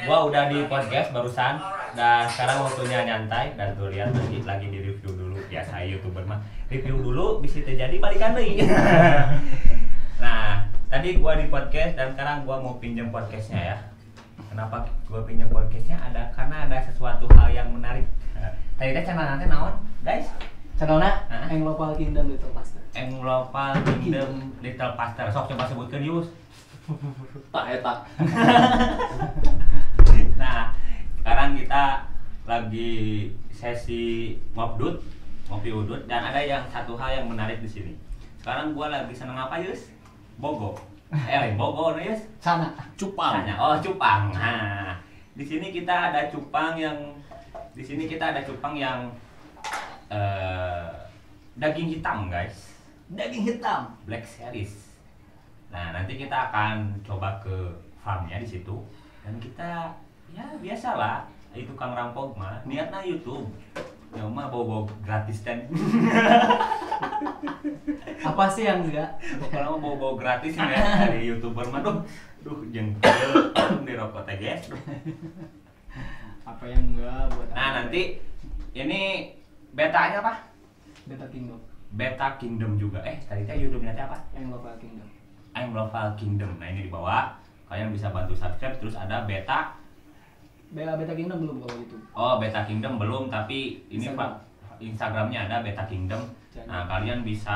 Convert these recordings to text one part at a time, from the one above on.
Gua udah di podcast barusan dan sekarang waktunya nyantai dan tuh lihat lagi di review dulu. Biasa YouTuber mah review dulu bisa terjadi balikan deui. Nah, tadi gua di podcast dan sekarang gua mau pinjam podcastnya ya. Kenapa gua pinjam podcastnya? Karena ada sesuatu hal yang menarik. Tadi teh channel nanti naon, guys? Channelnya Englopal Kingdom Little Pastor. Englopal Kingdom Little Pastor. Sok coba sebutkeun Yus. Tak eta. Nah, sekarang kita lagi sesi ngopi udut dan ada yang satu hal yang menarik di sini. Sekarang gua lagi seneng apa, Yus? Bogo. Bogo nih, Yus. Sana. Cupang. Oh, cupang. Nah, di sini kita ada cupang yang daging hitam, guys. Daging hitam. Black Series. Nah, nanti kita akan coba ke farmnya di situ dan kita ya biasalah itu Kang Rampok mah niatnya YouTube. Ya mah bobo gratis dan Apa sih yang enggak? kalau mau bobo gratis ya dari YouTuber mah duh jengkel di rokok teh guys. Apa yang enggak buat Nah, nanti ini betanya apa? Beta Kingdom. Beta Kingdom juga. Tadi teh YouTube-nya teh apa? Englopal Kingdom. Englopal Kingdom. Nah, ini di bawah. Kalian bisa bantu subscribe, terus ada Beta Kingdom belum kalau gitu. Oh, Beta Kingdom belum, tapi ini Pak Instagramnya ada Beta Kingdom. Nah, kalian bisa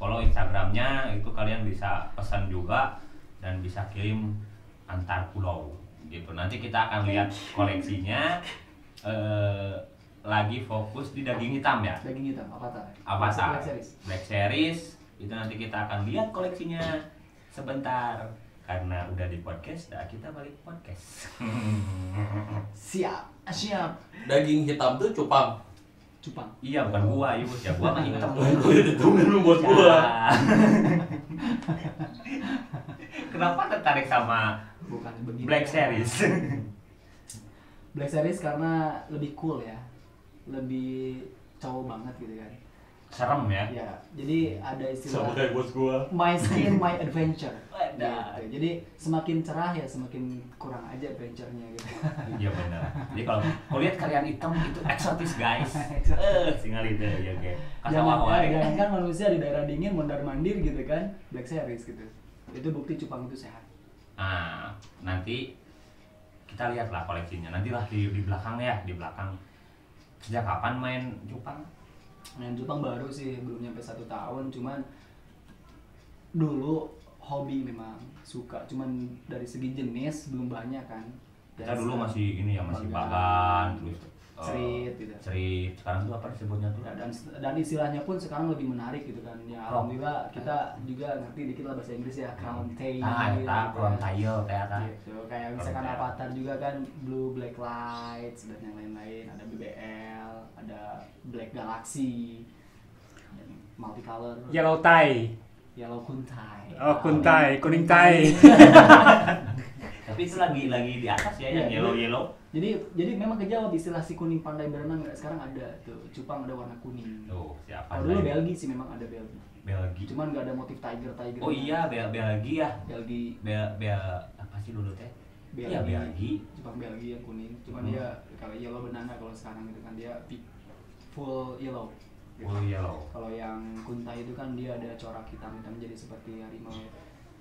follow Instagramnya, itu kalian bisa pesan juga dan bisa kirim antar pulau gitu. Nanti kita akan lihat koleksinya. Lagi fokus di daging hitam ya. Daging hitam Avatar. Avatar. Black Series. Black Series itu nanti kita akan lihat koleksinya sebentar. Karena udah di podcast, kita balik podcast. Siap. Daging hitam tuh cupang. Cupang. Iya, bukan gua, Yus. Ya gua mah hitam. Gua ditungguin lu buat gua. Kenapa tertarik sama Bukan begini. Black Series? Black Series karena lebih cool ya. Lebih cowok banget gitu kan. Serem ya? Ya, jadi ada istilah Sama kayak bos gua. My skin, my adventure. Wadah. Gitu. Jadi semakin cerah ya semakin kurang aja adventure-nya gitu. Iya benar. Jadi kalau lihat kalian hitam itu eksotis guys. Singal itu ya oke. Jangan kan manusia di daerah dingin mondar-mandir gitu kan, Black Series gitu. Itu bukti cupang itu sehat. Nah, nanti kita lihatlah koleksinya. Nantilah di belakang ya, di belakang. Sejak kapan main cupang? Main cupang baru sih, belum nyampe 1 tahun, cuman dulu hobi memang suka, cuman dari segi jenis belum banyak kan. Kita dulu masih ini ya, masih bagan, terus cerit gitu. Cerit, sekarang tuh apa disebutnya tuh? Ya, dan istilahnya pun sekarang lebih menarik gitu kan. Ya alhamdulillah kita juga ngerti dikit lah bahasa Inggris ya, crown tail. Crown tail kayak apa? Gitu. Kayak misalkan Avatar juga kan blue, black lights dan yang lain-lain, ada BBL, ada Black Galaxy, multicolor, Yellow tie. yellow kuntai. Oh, kuntai, kuning tai. Tapi itu lagi di atas ya, yang yellow. Jadi memang kejawab istilah si kuning pandai berenang sekarang ada tuh, cupang ada warna kuning. Tuh, siapa? Kalau dulu Belgi sih memang ada Belgi. Belgi. Cuman nggak ada motif tiger. Oh iya, Belgi ya. Belgi. Apa sih dulu teh? Belgi. Iya, Belgi. Cupang Belgi yang kuning. Cuman dia kalau yellow banana kalau sekarang itu kan dia full yellow. Oh yellow. Kalau yang kuntai itu kan dia ada corak hitam jadi seperti harimau.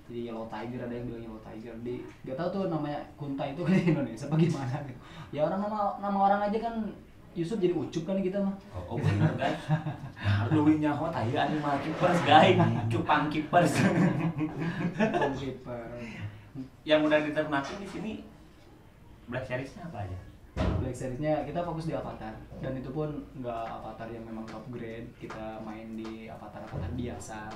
Jadi yellow tiger, ada yang bilang yellow tiger. Gak tahu tuh namanya kuntai itu di Indonesia apa gimana gitu. Ya orang nama orang aja kan Yusuf jadi ucup kan kita mah. Oh bener guys. Nah, lu nyaho tadi animal keepers guys, cupang keepers. Keeper. Yang udah diternakin di sini Black Series-nya apa aja? Black Series-nya kita fokus di Avatar dan itu pun nggak Avatar yang memang top grade, kita main di Avatar biasa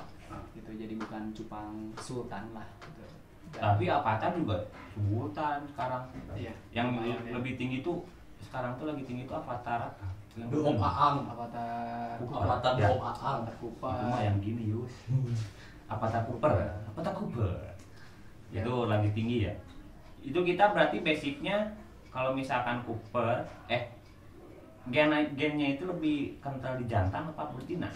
gitu, jadi bukan cupang sultan lah gitu. Tapi Avatar juga sultan sekarang. Iya. Yang lumayan, lebih tinggi tuh sekarang tuh lagi tinggi tuh Avatar apa? Yang Om Aang. Avatar Avatar Ya. Om Aang. Avatar Itu Kupa. mah yang gini Yus. Avatar Cooper. Itu lagi tinggi ya. Itu kita berarti basicnya kalau misalkan Cooper, gennya itu lebih kental di jantan apa betina?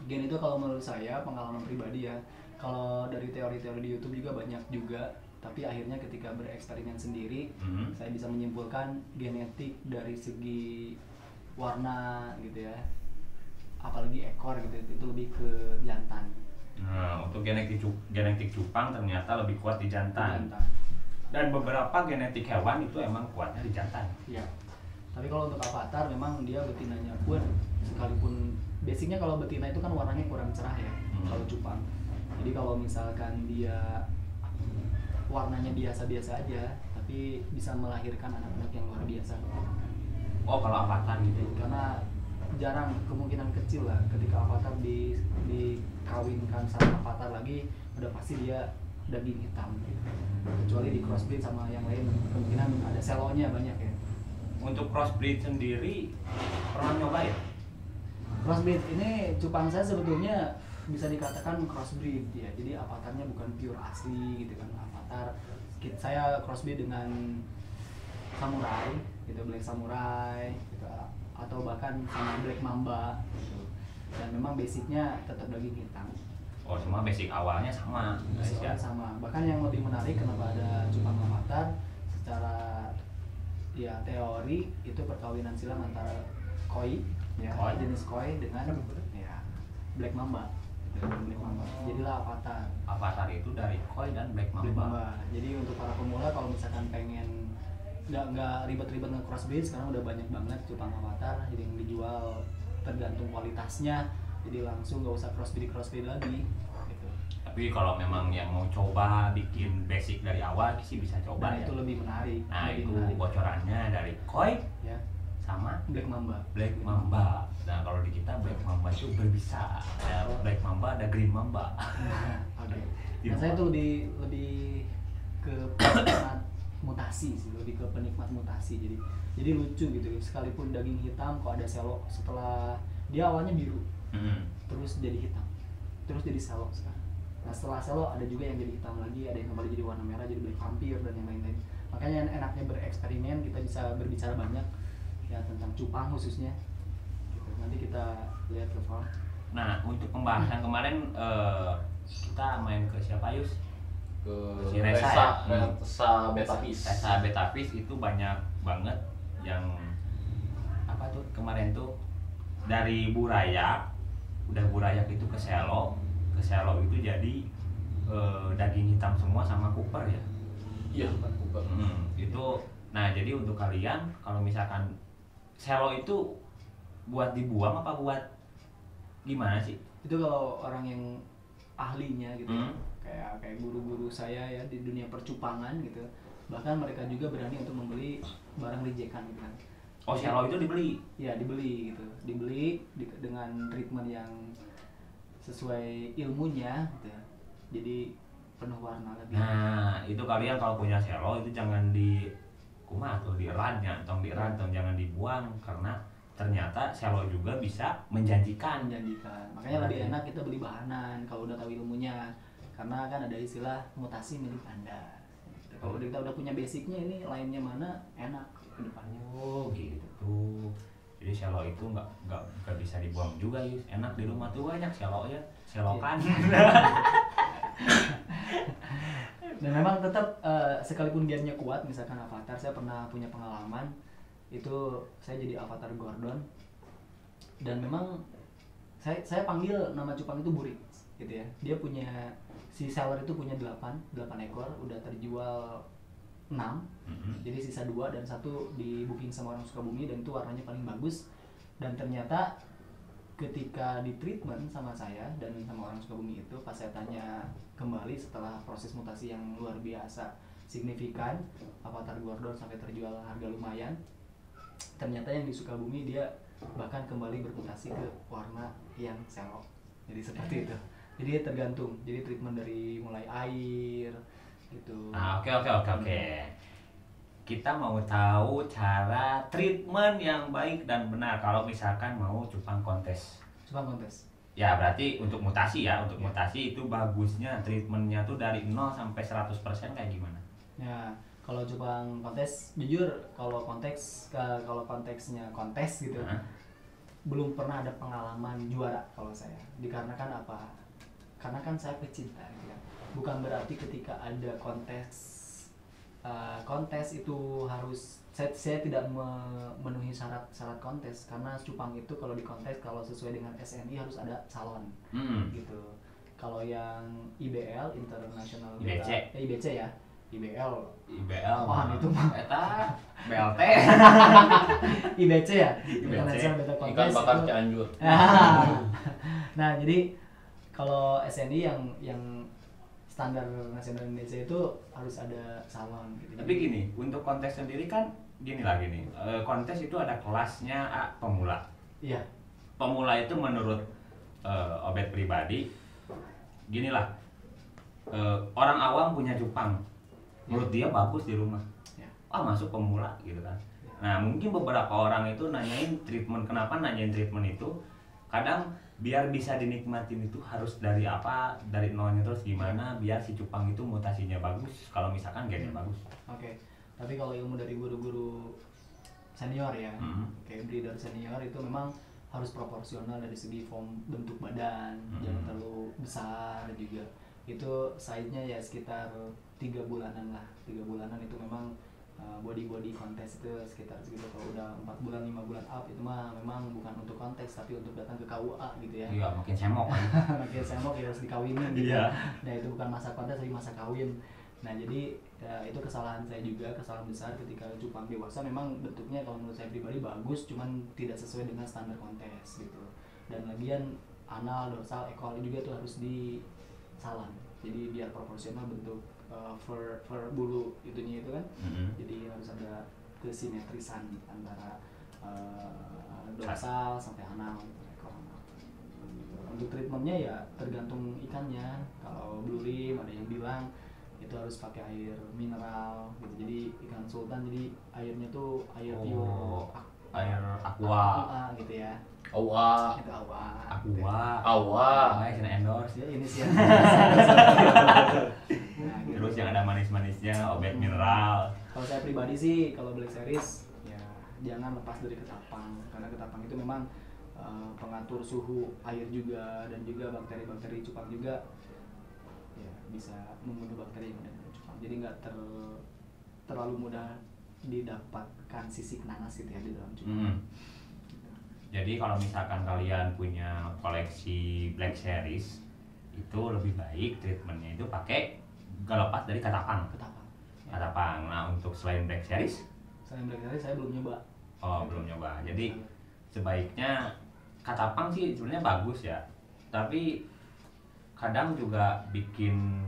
Gen itu kalau menurut saya pengalaman pribadi ya, kalau dari teori-teori di YouTube juga banyak juga Tapi akhirnya ketika bereksperimen sendiri, saya bisa menyimpulkan genetik dari segi warna gitu ya, apalagi ekor gitu, itu lebih ke jantan. Nah, untuk genetik cupang ternyata lebih kuat di jantan. Jantan. Dan beberapa genetik hewan itu emang kuatnya di jantan. Iya. Tapi kalau untuk avatar memang dia betinanya pun sekalipun basicnya kalau betina itu kan warnanya kurang cerah ya kalau cupang. Jadi kalau misalkan dia warnanya biasa-biasa aja tapi bisa melahirkan anak-anak yang luar biasa. Oh, kalau avatar gitu. Karena jarang, kemungkinan kecil lah ketika avatar dikawinkan sama avatar lagi udah pasti dia daging hitam gitu. Kecuali di crossbreed sama yang lain kemungkinan ada selonya banyak ya. Untuk crossbreed sendiri pernah nyoba ya? Crossbreed ini cupang saya sebetulnya bisa dikatakan crossbreed ya. Jadi avatarnya bukan pure asli gitu kan. Avatar saya crossbreed dengan samurai gitu, black samurai gitu, atau bahkan sama black mamba gitu. Dan memang basicnya tetap daging hitam. Oh, semua basic awalnya sama. Basicnya sama. Bahkan yang lebih menarik kenapa ada cupang avatar, secara ya teori itu perkawinan silang antara koi ya, jenis koi dengan ya black mamba. Black mamba. Jadilah avatar. Avatar itu dari koi dan black mamba. Black mamba. Jadi untuk para pemula kalau misalkan pengen nggak ribet-ribet nge-crossbreed, sekarang udah banyak banget cupang avatar jadi yang dijual tergantung kualitasnya. Jadi langsung nggak usah crossbreed lagi gitu. Tapi kalau memang yang mau coba bikin basic dari awal sih bisa coba Nah, ya. itu lebih menarik. Nah, lebih itu menarik. bocorannya dari koi Ya, sama black mamba. black mamba. Nah, kalau di kita black mamba itu berbisa. Ada black mamba, ada green mamba. Oke. Nah, saya tuh lebih ke penikmat mutasi sih, lebih ke penikmat mutasi. Jadi lucu gitu. Sekalipun daging hitam, kok ada selo setelah dia awalnya biru, terus jadi hitam, terus jadi selo sekarang. Nah, setelah selo ada juga yang jadi hitam lagi, ada yang kembali jadi warna merah, jadi black vampire dan yang lain-lain. Makanya enaknya bereksperimen, kita bisa berbicara banyak ya tentang cupang khususnya. Gitu. Nanti kita lihat ke farm. Nah, untuk pembahasan kemarin kita main ke siapa Yus? Ke Si Resa ya? Resa Betapis. Resa Betapis itu banyak banget yang apa tuh kemarin tuh dari Buraya, udah Buraya itu ke Selo itu jadi daging hitam semua sama Cooper ya. Iya, Cooper. Itu nah jadi untuk kalian kalau misalkan Selo itu buat dibuang apa buat gimana sih? Itu kalau orang yang ahlinya gitu kayak guru-guru saya ya di dunia percupangan gitu, bahkan mereka juga berani untuk membeli barang rejekan gitu kan. Oh, Selo itu dibeli? Ya, dibeli gitu, dengan treatment yang sesuai ilmunya gitu. Jadi penuh warna lebih. Nah, itu kalian kalau punya Selo itu jangan di kumaha tuh diradnya, jangan dibuang karena ternyata Selo juga bisa menjanjikan. Makanya lebih enak kita beli bahanan kalau udah tahu ilmunya. Karena kan ada istilah mutasi milik Anda. Kalau kita udah punya basicnya, ini lainnya mana enak ke depannya. Oh, gitu. Jadi Selo itu nggak bisa dibuang juga, Yus. Enak di rumah tuh banyak Selo ya, selokan. Dan memang tetap sekalipun gennya kuat, misalkan avatar, saya pernah punya pengalaman itu saya jadi avatar Gordon dan memang saya panggil nama cupang itu Burik gitu ya. Dia punya si seller itu punya 8 ekor, udah terjual 6. Jadi sisa 2 dan 1 di booking sama orang Sukabumi dan itu warnanya paling bagus. Dan ternyata ketika di treatment sama saya dan sama orang Sukabumi itu, pas saya tanya kembali setelah proses mutasi yang luar biasa signifikan, avatar Gordon sampai terjual harga lumayan, ternyata yang di Sukabumi dia bahkan kembali bermutasi ke warna yang selo. Jadi seperti itu. Jadi tergantung. Jadi treatment dari mulai air gitu. Oke. Kita mau tahu cara treatment yang baik dan benar kalau misalkan mau cupang kontes. Cupang kontes. Ya, berarti untuk mutasi ya, mutasi itu bagusnya treatmentnya tuh dari 0 sampai 100% kayak gimana? Ya, kalau cupang kontes, jujur kalau konteksnya kontes gitu, belum pernah ada pengalaman juara kalau saya. Dikarenakan apa? karena kan saya pecinta gitu kan. Bukan berarti ketika ada kontes itu harus saya tidak memenuhi syarat kontes, karena cupang itu kalau di kontes kalau sesuai dengan SNI harus ada calon gitu. Kalau yang IBL International IBC ya, IBL mah itu mah eta BLT IBC ya, IBC. International Beta Ikan Contest bakar itu. Cianjur. Nah jadi kalau SNI yang standar nasional Indonesia itu harus ada salon gitu. tapi gini, untuk kontes sendiri kan gini lagi nih, kontes itu ada kelasnya pemula. Iya. Pemula itu menurut Obet pribadi gini lah, orang awam punya cupang, menurut dia bagus di rumah, masuk pemula gitu kan. Nah mungkin beberapa orang itu nanyain treatment, kenapa nanyain treatment itu, kadang biar bisa dinikmatin itu harus dari apa, dari nolnya terus gimana biar si cupang itu mutasinya bagus, kalau misalkan gennya bagus. Oke. Tapi kalau ilmu dari guru-guru senior ya, kayak breeder senior itu memang harus proporsional dari segi form bentuk badan, jangan terlalu besar juga. Itu size-nya ya sekitar 3 bulanan lah. 3 bulanan itu memang body kontes itu sekitar segitu. Kalau udah 4 bulan 5 bulan up itu mah memang bukan untuk kontes tapi untuk datang ke KUA gitu ya. Iya, makin semok kan. Makin semok ya harus dikawinin gitu. Iya. Nah itu bukan masa kontes tapi masa kawin. Nah jadi itu kesalahan saya juga, kesalahan besar ketika cupang dewasa memang bentuknya kalau menurut saya pribadi bagus, cuman tidak sesuai dengan standar kontes gitu. Dan lagian anal, dorsal, ekor juga tuh harus disalam. Jadi biar proporsional bentuk fur bulu itunya itu kan. Jadi harus ada kesimetrisan antara dorsal sampai anal gitu, ekor anal. Untuk treatmentnya ya tergantung ikannya. Kalau blue rim ada yang bilang itu harus pakai air mineral gitu. Jadi ikan sultan jadi airnya tuh air pure air aqua gitu ya. Awa. Itu awa. Kena endorse. Ya ini sih. Nah, gitu. Terus yang ada manis-manisnya obat mineral. Kalau saya pribadi sih kalau Black Series ya jangan lepas dari ketapang, karena ketapang itu memang pengatur suhu air juga dan juga bakteri-bakteri cupang juga ya bisa membunuh bakteri yang ada di cupang. Jadi nggak terlalu mudah didapatkan sisik nanas gitu ya di dalam cupang. Jadi kalau misalkan kalian punya koleksi Black Series itu lebih baik treatmentnya itu pakai gak lepas dari katapang. Katapang. Nah untuk selain Black Series? Selain Black Series saya belum nyoba. Oh belum nyoba. Jadi sebaiknya katapang sih sebenarnya bagus ya. Tapi kadang juga bikin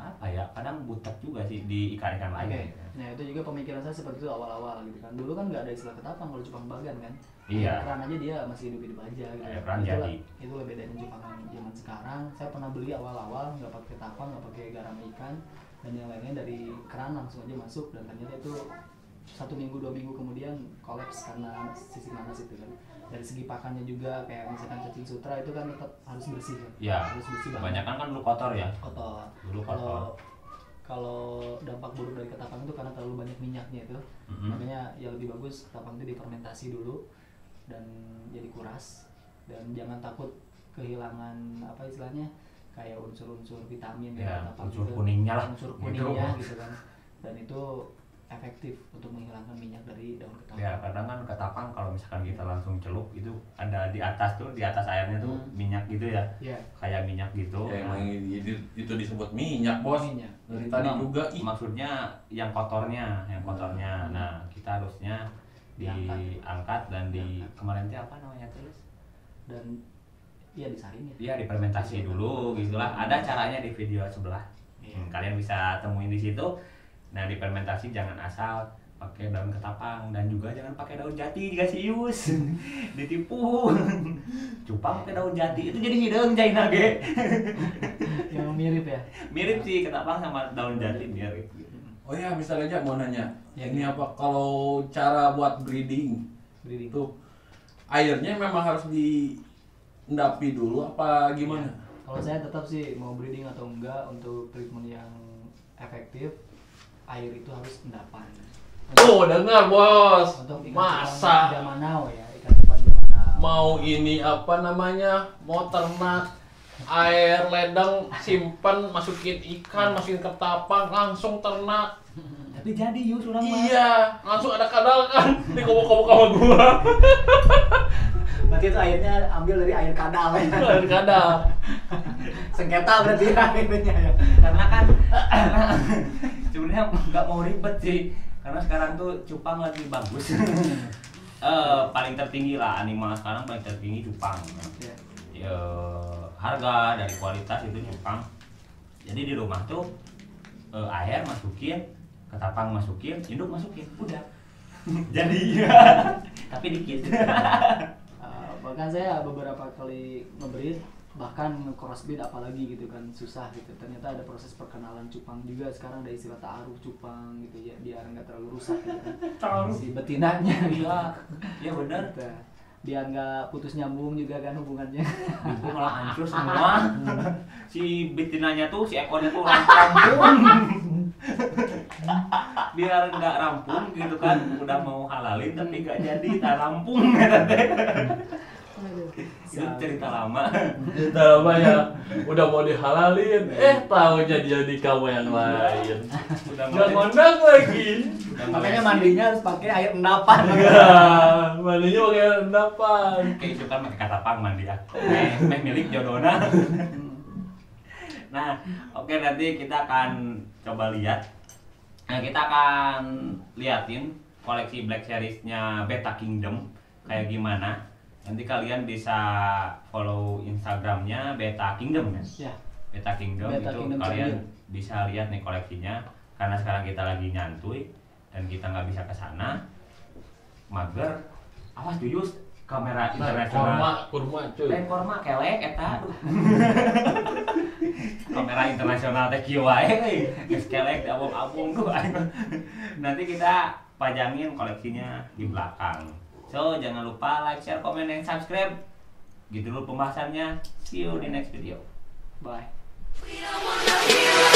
apa ya? Kadang butek juga sih di ikan-ikan lain. Okay. Nah itu juga pemikiran saya seperti itu awal-awal gitu kan. Dulu kan nggak ada istilah ketapang kalau cupang bagan kan. Iya. Keran aja dia masih hidup-hidup aja gitu. Keran jadi. Itulah bedanya cupang zaman sekarang. Saya pernah beli awal-awal nggak pakai ketapang, nggak pakai garam ikan dan yang lainnya dari keran langsung aja masuk, dan ternyata itu 1 minggu 2 minggu kemudian kolaps karena sisik nanas itu kan. Dari segi pakannya juga kayak misalkan cacing sutra itu kan tetap harus bersih kan. Iya. Harus bersih banget. Kebanyakan kan dulu kotor ya. Kotor. Dulu kotor. Kalau dampak buruk dari ketapang itu karena terlalu banyak minyaknya itu, makanya ya lebih bagus ketapang itu difermentasi dulu dan jadi kuras, dan jangan takut kehilangan apa istilahnya kayak unsur-unsur vitamin ya, ketapang unsur itu, kuningnya lah, unsur kuningnya gitu kan, dan itu efektif untuk menghilangkan minyak dari daun ketapang. Ya kadang kan ketapang kalau misalkan kita langsung celup itu ada di atas tuh, di atas airnya tuh minyak gitu ya, kayak minyak gitu. Ya, emang itu disebut minyak bos. Minyak. Dari tadi juga. Maksudnya yang kotornya, Nah kita harusnya diangkat dan di kemarin itu apa namanya terus? Dan iya disaring ya. Iya difermentasi dulu gitulah. Ada caranya di video sebelah. Kalian bisa temuin di situ. Nah difermentasi jangan asal pakai daun ketapang, dan juga jangan pakai daun jati dikasih ius. Ditipu. Cupang pakai daun jati itu jadi hidung jaina ge. Yang mirip ya. Mirip sih ketapang sama daun jati mirip. Oh ya, misalnya aja mau nanya. Ya, ini apa kalau cara buat breeding itu airnya memang harus diendapi dulu apa gimana? Ya. Kalau saya tetap sih mau breeding atau enggak, untuk treatment yang efektif air itu harus endapan. Tuh dengar bos. Untuk ikan masa zaman now ya, ikan cupang zaman now. Mau ini apa namanya, mau ternak air ledeng, simpen, masukin ikan, masukin ke tapang, langsung ternak. Tapi jadi yus urang mah. Iya, langsung ada kadal kan. Di kobok-kobok sama gua. Berarti itu airnya ambil dari air kadal ya. Air kadal. Sengketa berarti airnya ya. Karena kan sebenarnya nggak mau ribet sih. Karena sekarang tuh cupang lagi bagus. Paling tertinggi lah animal sekarang, paling tertinggi cupang. Ya. Harga dari kualitas itu cupang. Jadi di rumah tuh air masukin, ketapang masukin, induk masukin, udah. Jadi tapi dikit. Bahkan saya beberapa kali nge-breed, bahkan crossbreed apalagi gitu kan susah gitu. Ternyata ada proses perkenalan cupang juga, sekarang ada istilah ta'aruf cupang gitu ya, biar nggak terlalu rusak gitu kan. Ta'aruf. Si betinanya gitu. Iya benar. Gitu. Biar nggak putus nyambung juga kan hubungannya. Itu malah hancur semua. Si betinanya tuh, si ekornya tuh rampung. Biar nggak rampung gitu kan, udah mau halalin tapi nggak jadi, tak rampung. Itu cerita lama. Cerita lama ya, udah mau dihalalin, taunya dia di kamu yang lain. Gak ngondang lagi. Makanya mandinya harus pakai air endapan. Enggak, mandinya pakai air endapan. Kayak itu kan pakai katapang mandi ya. Meh milik jodohna. Nah, oke, nanti kita akan coba lihat. Nah, kita akan liatin koleksi Black Series-nya Beta Kingdom kayak gimana. Nanti kalian bisa follow Instagramnya Beta Kingdom ya. Ya. Beta Kingdom Beta itu Kingdom kalian Champion. bisa lihat nih koleksinya. Karena sekarang kita lagi nyantuy dan kita nggak bisa ke sana, mager. Awas Juyus, kamera internasional. Kurma cuy. Lain korma kelek eta. Aduh. Kamera internasional teh kieu wae, geus kelek diabong-abong tuh. Nanti kita pajangin koleksinya di belakang. So, jangan lupa like, share, komen, dan subscribe. Gitu dulu pembahasannya. See you di next video. Bye. We don't wanna hear